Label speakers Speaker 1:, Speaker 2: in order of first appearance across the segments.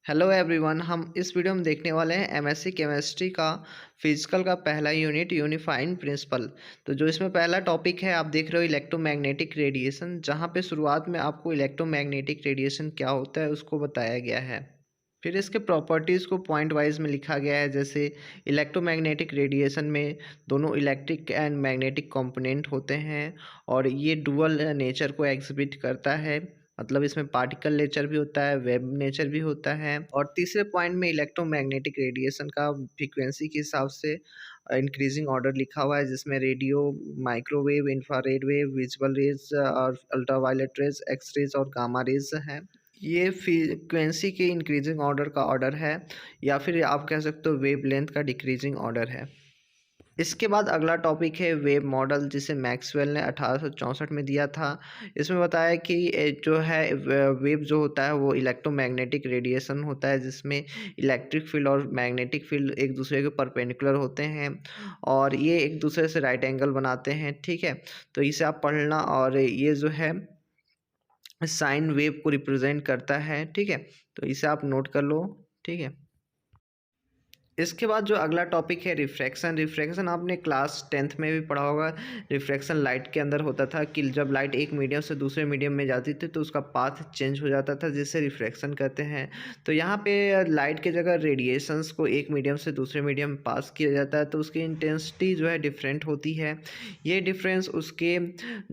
Speaker 1: Hello everyone, हम इस video में देखने वाले हैं एमएससी केमिस्ट्री का फिजिकल का पहला यूनिट यूनिफाइंग प्रिंसिपल। तो जो इसमें पहला टॉपिक है, आप देख रहे हो इलेक्ट्रोमैग्नेटिक रेडिएशन, जहां पे शुरुआत में आपको इलेक्ट्रोमैग्नेटिक रेडिएशन क्या होता है उसको बताया गया है। फिर इसके प्रॉपर्टीज़ को पॉइंट वाइज में लिखा गया है। जैसे इलेक्ट्रोमैग्नेटिक रेडिएशन में दोनों इलेक्ट्रिक एंड मैग्नेटिक कंपोनेंट होते हैं और ये डुअल नेचर को एग्जिबिट करता है। मतलब इसमें पार्टिकल नेचर भी होता है, वेव नेचर भी होता है। और तीसरे पॉइंट में इलेक्ट्रोमैग्नेटिक रेडिएशन का फ्रीक्वेंसी के हिसाब से इंक्रीजिंग ऑर्डर लिखा हुआ है, जिसमें radio, microwave, infrared wave, visual rays और अल्ट्रावायलेट रेज, एक्स रेज और गामा रेज हैं। ये फ्रीक्वेंसी के इंक्रीजिंग ऑर्डर का ऑर्डर है, या फिर आप कह सकते हो वेव लेंथ का डिक्रीजिंग ऑर्डर है। इसके बाद अगला टॉपिक है वेव मॉडल, जिसे मैक्सवेल ने 1864 में दिया था। इसमें बताया कि जो है वेव जो होता है वो इलेक्ट्रोमैग्नेटिक रेडिएशन होता है, जिसमें इलेक्ट्रिक फील्ड और मैग्नेटिक फील्ड एक दूसरे के परपेंडिकुलर होते हैं और ये एक दूसरे से राइट एंगल बनाते हैं। ठीक है, तो इसे आप पढ़ना। और ये जो है साइन वेव को रिप्रेजेंट करता है। ठीक है, तो इसे आप नोट कर लो। ठीक है, इसके बाद जो अगला टॉपिक है रिफ्रैक्शन। रिफ्रैक्शन आपने क्लास 10th में भी पढ़ा होगा। रिफ्रैक्शन लाइट के अंदर होता था कि जब लाइट एक मीडियम से दूसरे मीडियम में जाती थी तो उसका पाथ चेंज हो जाता था, जिससे रिफ्रैक्शन कहते हैं। तो यहाँ पे लाइट की जगह रेडिएशंस को एक मीडियम से दूसरे मीडियम में पास किया जाता है, तो उसकी इंटेंसिटी जो है डिफरेंट होती है। ये डिफरेंस उसके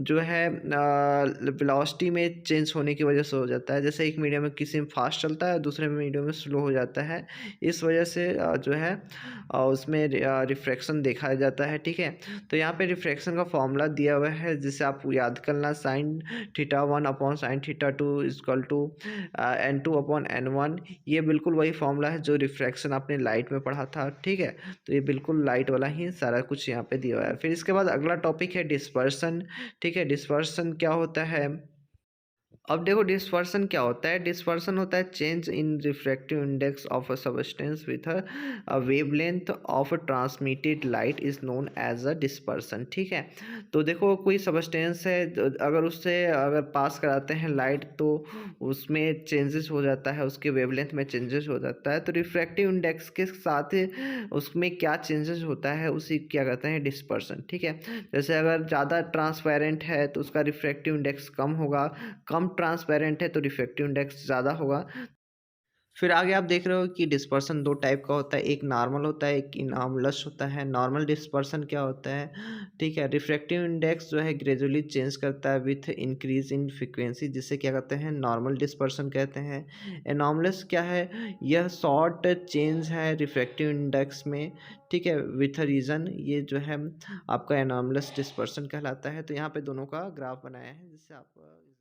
Speaker 1: जो है वेलोसिटी में चेंज होने की वजह से हो जाता है। जैसे एक मीडियम में किसी में फास्ट चलता है, दूसरे मीडियम में स्लो हो जाता है। इस वजह से जो है उसमें रिफ्रैक्शन देखा जाता है। ठीक है, तो यहाँ पे रिफ्रैक्शन का फॉर्मूला दिया हुआ है, जिसे आप याद करना। Sine theta 1 upon sine theta 2 is equal to N2 upon N1। ये बिल्कुल वही फॉर्मूला है जो रिफ्रैक्शन आपने लाइट में पढ़ा था। ठीक है, तो ये बिल्कुल लाइट वाला ही सारा कुछ यहाँ पे दिया हुआ है। फिर इसके बाद अगला टॉपिक है डिस्पर्सन। ठीक है, डिस्पर्सन क्या होता है? अब देखो डिस्पर्सन क्या होता है। डिस्पर्सन होता है change in refractive index of a substance with a wavelength of transmitted light is known as a dispersion. ठीक है, तो देखो कोई सबस्टेंस है, अगर उससे अगर पास कराते हैं लाइट तो उसमें चेंजेस हो जाता है, उसके वेवलेंथ में चेंजेस हो जाता है। तो रिफ्रैक्टिव इंडेक्स के साथ उसमें क्या चेंजेस होता है उसी क्या कहते हैं डिस्पर्सन। ठीक है, जैसे अगर ज़्यादा ट्रांसपेरेंट है तो उसका रिफ्रैक्टिव इंडेक्स कम होगा, कम ट्रांसपेरेंट है तो रिफ्रैक्टिव इंडेक्स ज़्यादा होगा। फिर आगे आप देख रहे हो कि डिस्पर्सन दो टाइप का होता है, एक नॉर्मल होता है, एक इनॉर्मलस होता है। नॉर्मल डिस्पर्सन क्या होता है? ठीक है, रिफ्रैक्टिव इंडेक्स जो है ग्रेजुअली चेंज करता है विथ इंक्रीज इन फ्रीक्वेंसी, जिसे क्या कहते हैं नॉर्मल डिस्पर्सन कहते हैं। एनॉमलस क्या है? यह शॉर्ट चेंज है रिफ्रैक्टिव इंडेक्स में। ठीक है, विथ रीज़न, ये जो है आपका एनॉमलस डिस्पर्सन कहलाता है। तो यहाँ पे दोनों का ग्राफ बनाया है, जिससे आप